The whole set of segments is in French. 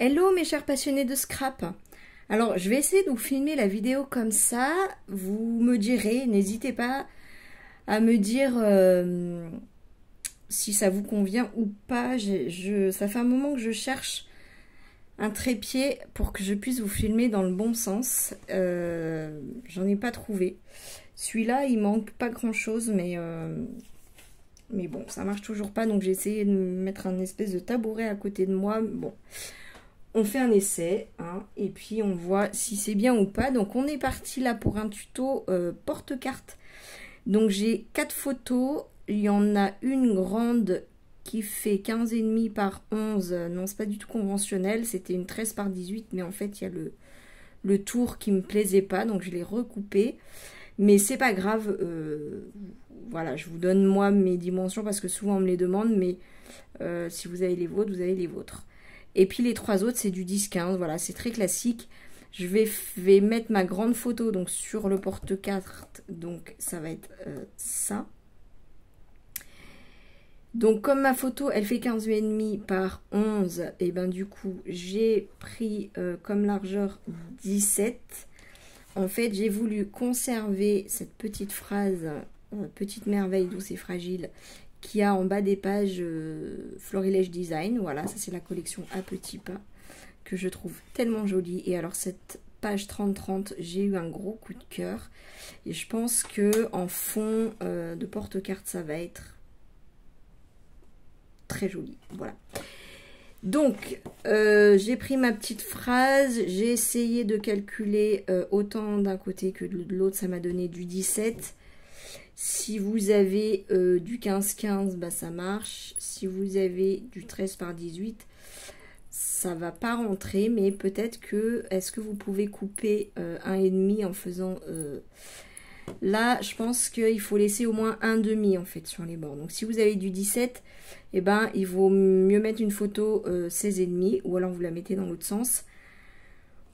Hello mes chers passionnés de scrap. Alors je vais essayer de vous filmer la vidéo comme ça. Vous me direz, n'hésitez pas à me dire si ça vous convient ou pas. Ça fait un moment que je cherche un trépied pour que je puisse vous filmer dans le bon sens. J'en ai pas trouvé. Celui-là il manque pas grand chose mais bon ça marche toujours pas, donc j'ai essayé de mettre un espèce de tabouret à côté de moi. Bon. On fait un essai, hein, et puis on voit si c'est bien ou pas. Donc on est parti là pour un tuto porte-carte. Donc j'ai 4 photos. Il y en a une grande qui fait 15,5 par 11. Non, c'est pas du tout conventionnel. C'était une 13 par 18. Mais en fait, il y a le tour qui me plaisait pas. Donc je l'ai recoupé. Mais c'est pas grave. Voilà, je vous donne moi mes dimensions parce que souvent on me les demande. Mais si vous avez les vôtres, vous avez les vôtres. Et puis les 3 autres, c'est du 10-15. Voilà, c'est très classique. Je vais mettre ma grande photo donc sur le porte-carte. Donc ça va être ça. Donc comme ma photo, elle fait 15,5 par 11. Et ben du coup, j'ai pris comme largeur 17. En fait, j'ai voulu conserver cette petite phrase, petite merveille douce et fragile, qui a en bas des pages Florilège Design. Voilà, ça c'est la collection à petits pas que je trouve tellement jolie. Et alors cette page 30-30, j'ai eu un gros coup de cœur. Et je pense que en fond de porte-carte, ça va être très joli. Voilà. Donc, j'ai pris ma petite phrase. J'ai essayé de calculer autant d'un côté que de l'autre. Ça m'a donné du 17. Si vous avez du 15-15, bah, ça marche. Si vous avez du 13 par 18, ça va pas rentrer. Mais peut-être que, est-ce que vous pouvez couper 1,5 en faisant... Là, je pense qu'il faut laisser au moins 1,5 en fait sur les bords. Donc si vous avez du 17, eh ben, il vaut mieux mettre une photo 16,5 ou alors vous la mettez dans l'autre sens.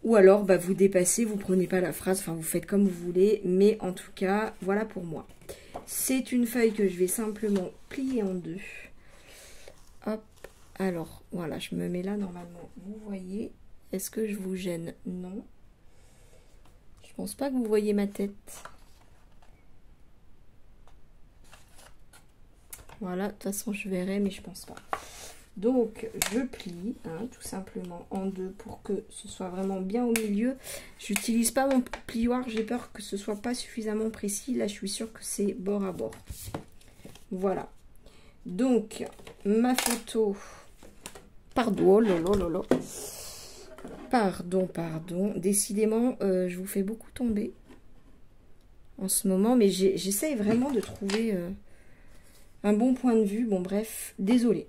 Ou alors bah, vous dépassez, vous prenez pas la phrase, enfin vous faites comme vous voulez. Mais en tout cas, voilà pour moi. C'est une feuille que je vais simplement plier en deux. Hop, alors voilà, je me mets là normalement. Vous voyez, est-ce que je vous gêne? Non. Je pense pas que vous voyez ma tête. Voilà, de toute façon je verrai, mais je pense pas. Donc je plie hein, tout simplement en deux pour que ce soit vraiment bien au milieu. J'utilise pas mon plioir, j'ai peur que ce soit pas suffisamment précis. Là je suis sûre que c'est bord à bord. Voilà. Donc ma photo. Pardon, oh lolo. Pardon. Décidément, je vous fais beaucoup tomber en ce moment, mais j'essaye vraiment de trouver un bon point de vue. Bon bref, désolée.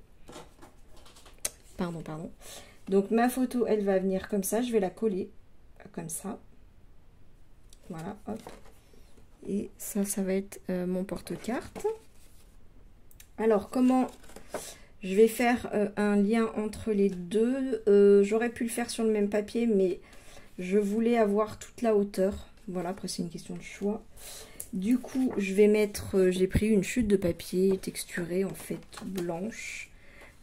Pardon. Donc ma photo, elle va venir comme ça. Je vais la coller comme ça. Voilà, hop. Et ça va être mon porte-carte. Alors, comment je vais faire un lien entre les deux? J'aurais pu le faire sur le même papier, mais je voulais avoir toute la hauteur. Voilà, après c'est une question de choix. Du coup, je vais mettre... j'ai pris une chute de papier texturée, en fait, blanche.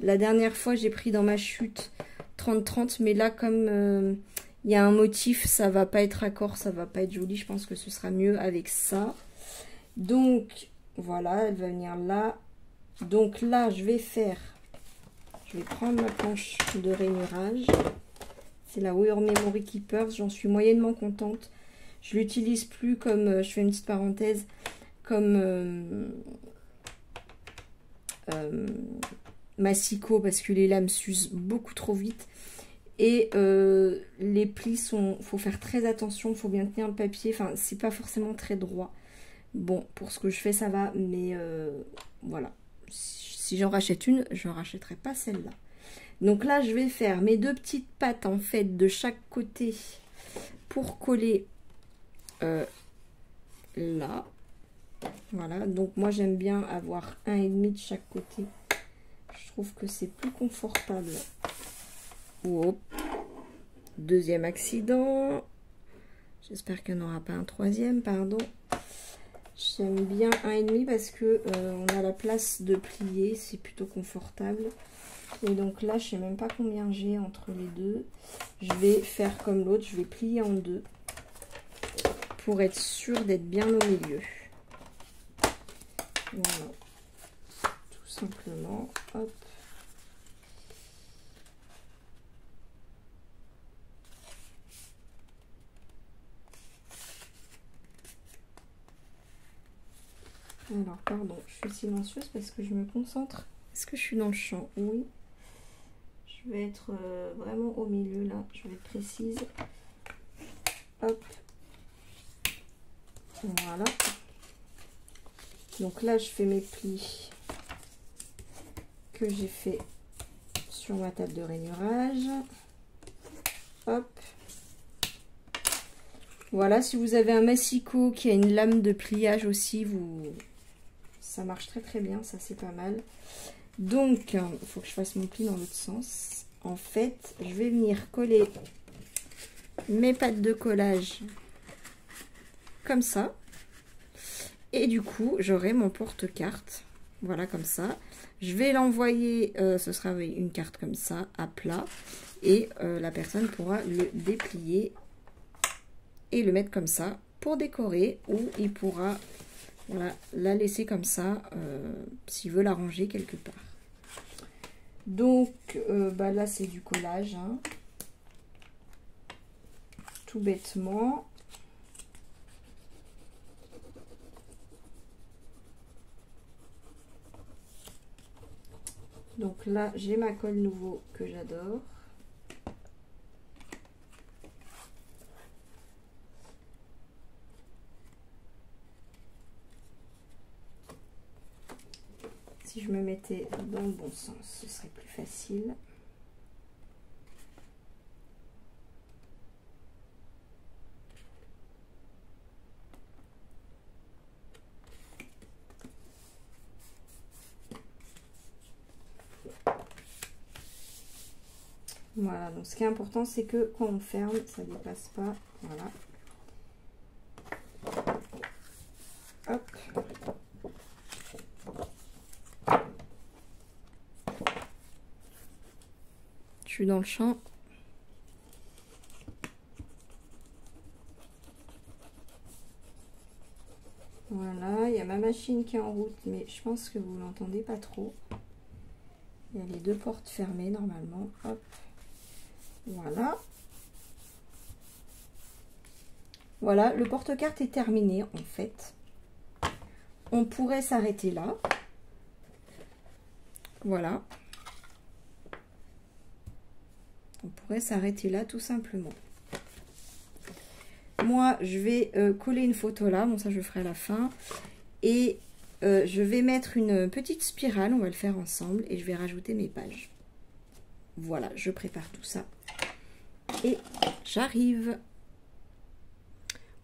La dernière fois, j'ai pris dans ma chute 30-30, mais là, comme il y a un motif, ça va pas être raccord, ça va pas être joli. Je pense que ce sera mieux avec ça. Donc, voilà, elle va venir là. Donc là, je vais prendre ma planche de rainurage. C'est la Our Memory Keepers, j'en suis moyennement contente. Je l'utilise plus comme, je fais une petite parenthèse, comme... massicot parce que les lames s'usent beaucoup trop vite et les plis faut faire très attention, il faut bien tenir le papier, enfin c'est pas forcément très droit. Bon, pour ce que je fais ça va, mais voilà, si j'en rachète une, je ne rachèterai pas celle-là. Donc là je vais faire mes deux petites pattes en fait de chaque côté pour coller là. Voilà, donc moi j'aime bien avoir 1,5 de chaque côté. Je trouve que c'est plus confortable. Hop. Deuxième accident. J'espère qu'il n'y en aura pas un troisième, pardon. J'aime bien 1,5 parce que on a la place de plier, c'est plutôt confortable. Et donc là, je sais même pas combien j'ai entre les deux. Je vais faire comme l'autre, je vais plier en deux pour être sûr d'être bien au milieu. Voilà, tout simplement. Hop. Alors, pardon, je suis silencieuse parce que je me concentre. Est-ce que je suis dans le champ? Oui. Je vais être vraiment au milieu là. Je vais être précise. Hop. Voilà. Donc là, je fais mes plis que j'ai fait sur ma table de rainurage. Hop. Voilà, si vous avez un massicot qui a une lame de pliage aussi, ça marche très très bien, ça c'est pas mal. Donc, il faut que je fasse mon pli dans l'autre sens. En fait, je vais venir coller mes pattes de collage comme ça. Et du coup, j'aurai mon porte-carte. Voilà, comme ça. Je vais l'envoyer, ce sera une carte comme ça, à plat. Et la personne pourra le déplier et le mettre comme ça pour décorer. Ou il pourra voilà, la laisser comme ça s'il veut la ranger quelque part. Donc bah là c'est du collage, hein. Tout bêtement. Donc là j'ai ma colle nouveau que j'adore. Si je me mettais dans le bon sens, ce serait plus facile. Voilà, donc ce qui est important, c'est que quand on ferme, ça ne dépasse pas. Voilà. Hop. Je suis dans le champ. Voilà, il y a ma machine qui est en route, mais je pense que vous l'entendez pas trop. Il y a les deux portes fermées normalement. Hop. Voilà. Voilà, le porte-carte est terminé en fait. On pourrait s'arrêter là. Voilà. On pourrait s'arrêter là tout simplement. Moi, je vais coller une photo là. Bon, ça, je le ferai à la fin. Et je vais mettre une petite spirale. On va le faire ensemble. Et je vais rajouter mes pages. Voilà, je prépare tout ça. Et j'arrive.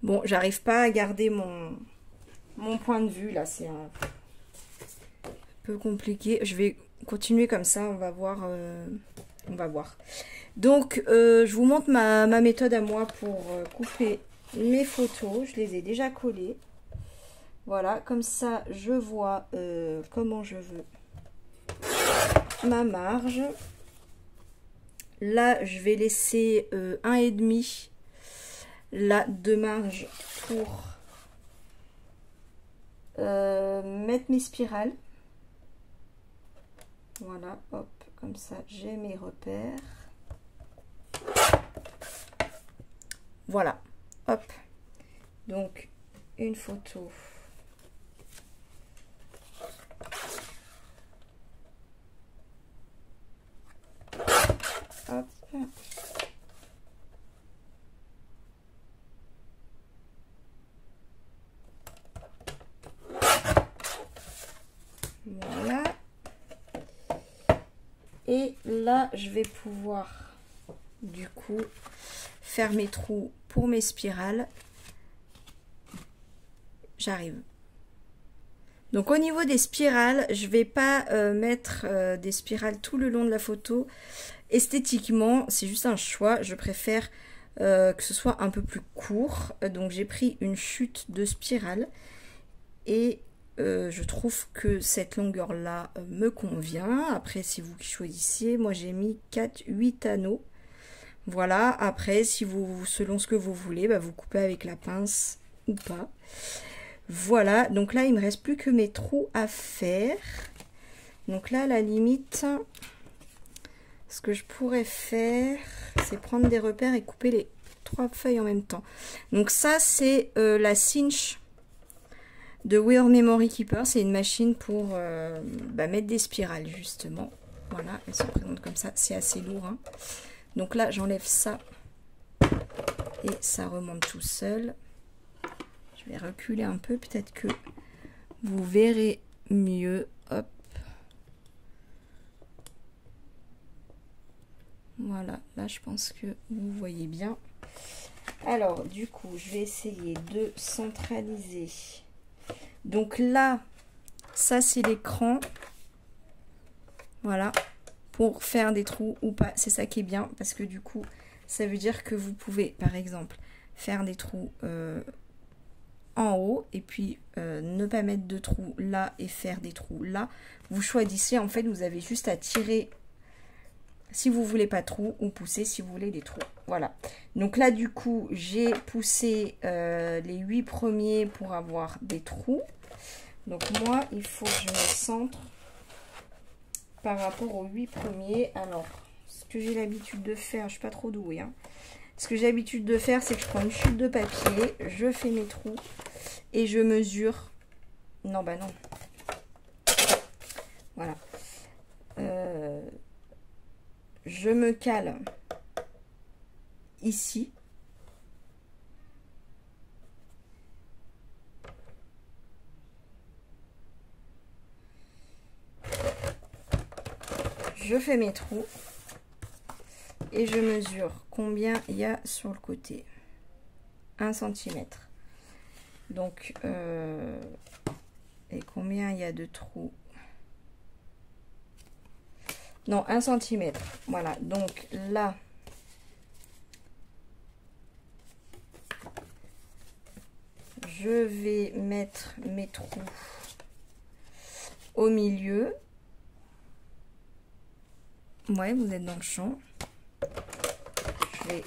Bon, j'arrive pas à garder mon point de vue. Là, c'est un peu compliqué. Je vais continuer comme ça. On va voir. On va voir. Donc, je vous montre ma méthode à moi pour couper mes photos. Je les ai déjà collées. Voilà, comme ça, je vois comment je veux ma marge. Là, je vais laisser 1,5 là de marge pour mettre mes spirales. Voilà, hop, comme ça, j'ai mes repères. Voilà, hop. Donc, une photo. Hop. Voilà. Et là, je vais pouvoir, du coup, faire mes trous pour mes spirales. J'arrive. Donc au niveau des spirales, je vais pas mettre des spirales tout le long de la photo. Esthétiquement, c'est juste un choix. Je préfère que ce soit un peu plus court. Donc j'ai pris une chute de spirale et je trouve que cette longueur là me convient. Après si vous choisissez, moi j'ai mis 8 anneaux. Voilà, après si vous, selon ce que vous voulez, bah, vous coupez avec la pince ou pas. Voilà, donc là il me reste plus que mes trous à faire. Donc là à la limite, ce que je pourrais faire, c'est prendre des repères et couper les 3 feuilles en même temps. Donc ça c'est la cinch de We Are Memory Keeper. C'est une machine pour mettre des spirales justement. Voilà, elle se présente comme ça, c'est assez lourd, hein. Donc là j'enlève ça et ça remonte tout seul. Je vais reculer un peu, peut-être que vous verrez mieux. Hop. Voilà, là je pense que vous voyez bien. Alors du coup je vais essayer de centraliser. Donc là, ça c'est l'écran. Voilà, pour faire des trous ou pas. C'est ça qui est bien, parce que du coup, ça veut dire que vous pouvez, par exemple, faire des trous en haut, et puis ne pas mettre de trous là et faire des trous là. Vous choisissez, en fait, vous avez juste à tirer si vous voulez pas de trous, ou pousser si vous voulez des trous. Voilà. Donc là, du coup, j'ai poussé les 8 premiers pour avoir des trous. Donc moi, il faut que je me centre par rapport aux 8 premiers. Alors, ce que j'ai l'habitude de faire, je suis pas trop douée, hein. Ce que j'ai l'habitude de faire, c'est que je prends une chute de papier, je fais mes trous et je mesure. Non, bah non. Voilà. Je me cale ici. Je fais mes trous et je mesure combien il y a sur le côté. 1 cm. Donc, et combien il y a de trous? Non, 1 cm. Voilà, donc là, je vais mettre mes trous au milieu. Ouais, vous êtes dans le champ. Je vais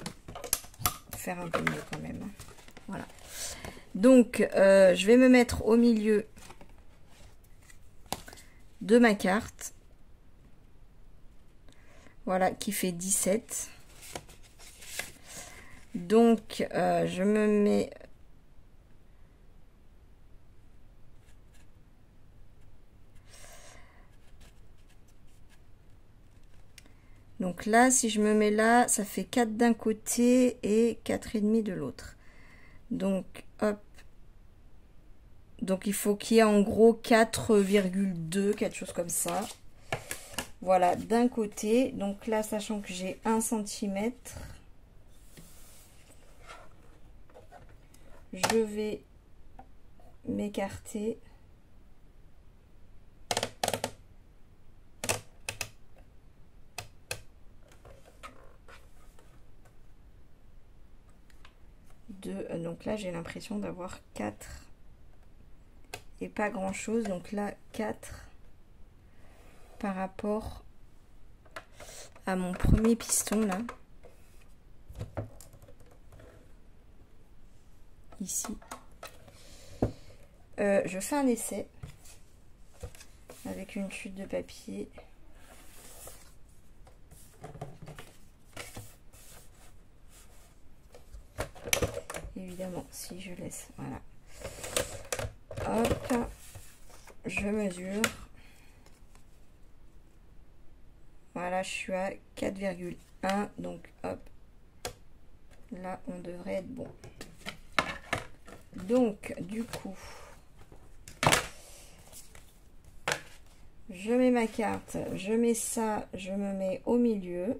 faire un peu mieux quand même. Voilà. Donc, je vais me mettre au milieu de ma carte. Voilà, qui fait 17. Donc, je me mets... Donc là, si je me mets là, ça fait 4 d'un côté et 4,5 de l'autre. Donc, hop. Donc, il faut qu'il y ait en gros 4,2, quelque chose comme ça. Voilà, d'un côté. Donc là, sachant que j'ai 1 cm, je vais m'écarter. Donc là, j'ai l'impression d'avoir 4 et pas grand chose. Donc là, 4 par rapport à mon premier piston là. Ici. Je fais un essai avec une chute de papier. Évidemment, si je laisse, voilà. Hop, je mesure. Voilà, je suis à 4,1, donc hop, là on devrait être bon. Donc du coup, je mets ma carte, je mets ça, je me mets au milieu.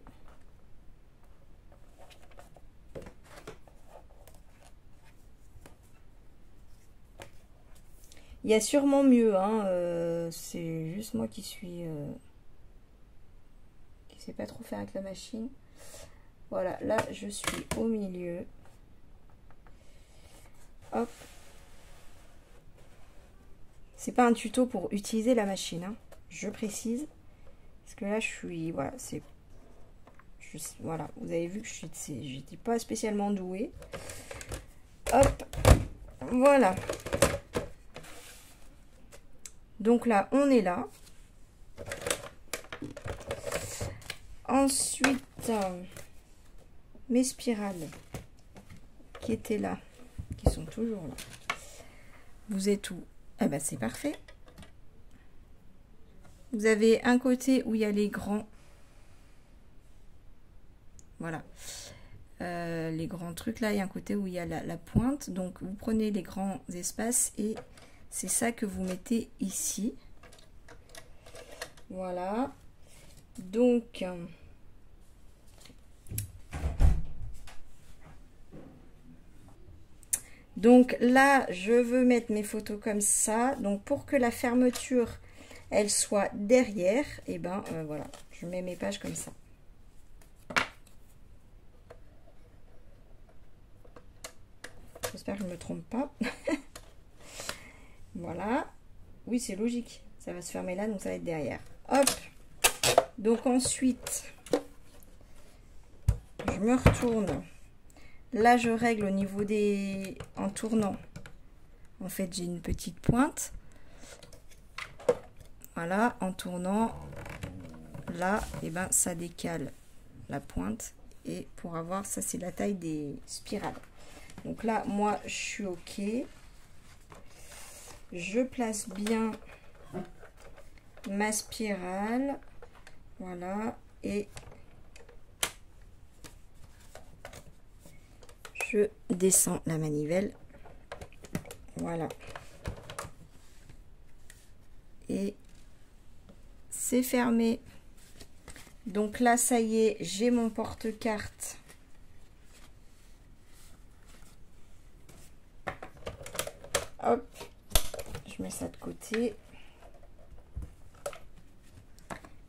Il y a sûrement mieux, hein, c'est juste moi qui suis... qui sais pas trop faire avec la machine. Voilà, là je suis au milieu. Hop. C'est pas un tuto pour utiliser la machine, hein, je précise. Parce que là, je suis... Voilà, c'est... Voilà, vous avez vu que j'étais pas spécialement douée. Hop, voilà. Donc là, on est là. Ensuite, mes spirales qui étaient là, qui sont toujours là. Vous êtes où? Ah ben c'est parfait. Vous avez un côté où il y a les grands. Voilà. Les grands trucs là, il y a un côté où il y a la pointe. Donc vous prenez les grands espaces et c'est ça que vous mettez ici. Voilà. Donc là, je veux mettre mes photos comme ça. Donc pour que la fermeture, elle soit derrière, et ben voilà, je mets mes pages comme ça. J'espère que je ne me trompe pas. Voilà. Oui, c'est logique. Ça va se fermer là, donc ça va être derrière. Hop. Donc ensuite, je me retourne. Là, je règle au niveau des... En tournant. En fait, j'ai une petite pointe. Voilà, en tournant, là, et ben ça décale la pointe. Et pour avoir, ça c'est la taille des spirales. Donc là, moi, je suis OK. Je place bien ma spirale. Voilà. Et je descends la manivelle. Voilà. Et c'est fermé. Donc là, ça y est, j'ai mon porte-carte. Hop, je mets ça de côté.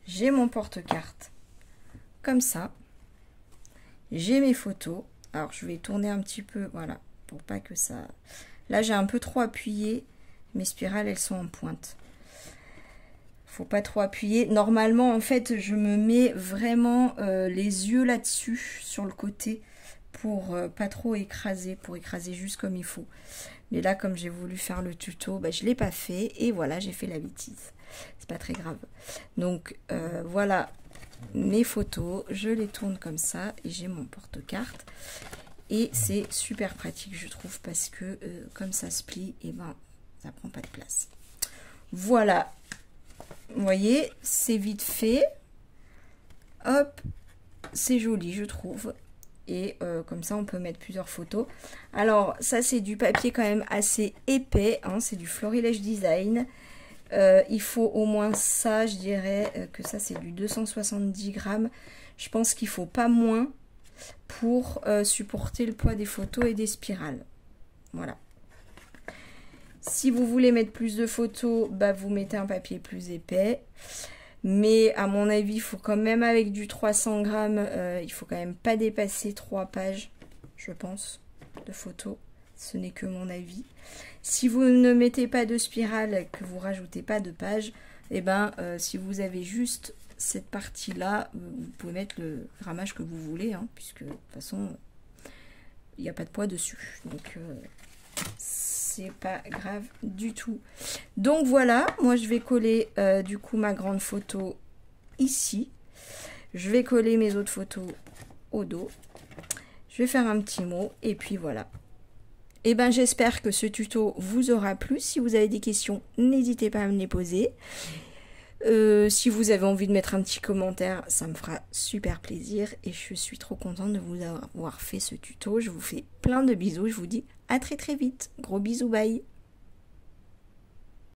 J'ai mon porte-carte comme ça. J'ai mes photos. Alors, je vais tourner un petit peu, voilà, pour pas que ça... Là, j'ai un peu trop appuyé. Mes spirales, elles sont en pointe. Faut pas trop appuyer. Normalement, en fait, je me mets vraiment les yeux là-dessus, sur le côté, pour pas trop écraser, pour écraser juste comme il faut. Mais là, comme j'ai voulu faire le tuto, bah, je l'ai pas fait. Et voilà, j'ai fait la bêtise. C'est pas très grave. Donc, voilà mes photos. Je les tourne comme ça. Et j'ai mon porte-carte. Et c'est super pratique, je trouve, parce que comme ça se plie, et ben, ça prend pas de place. Voilà. Vous voyez, c'est vite fait. Hop, c'est joli, je trouve. Et comme ça, on peut mettre plusieurs photos. Alors, ça, c'est du papier quand même assez épais. Hein, c'est du Florilège Design. Il faut au moins ça, je dirais que ça, c'est du 270 grammes. Je pense qu'il ne faut pas moins pour supporter le poids des photos et des spirales. Voilà. Si vous voulez mettre plus de photos, bah, vous mettez un papier plus épais. Mais à mon avis, il faut quand même, avec du 300 grammes, il faut quand même pas dépasser 3 pages, je pense, de photos. Ce n'est que mon avis. Si vous ne mettez pas de spirale, que vous rajoutez pas de pages, et ben, si vous avez juste cette partie-là, vous pouvez mettre le grammage que vous voulez, hein, puisque de toute façon, il n'y a pas de poids dessus. Donc, c'est pas grave du tout. Donc voilà, moi je vais coller du coup ma grande photo ici. Je vais coller mes autres photos au dos. Je vais faire un petit mot et puis voilà. Et ben j'espère que ce tuto vous aura plu. Si vous avez des questions, n'hésitez pas à me les poser. Si vous avez envie de mettre un petit commentaire, ça me fera super plaisir et je suis trop contente de vous avoir fait ce tuto. Je vous fais plein de bisous, je vous dis à très très vite. Gros bisous, bye.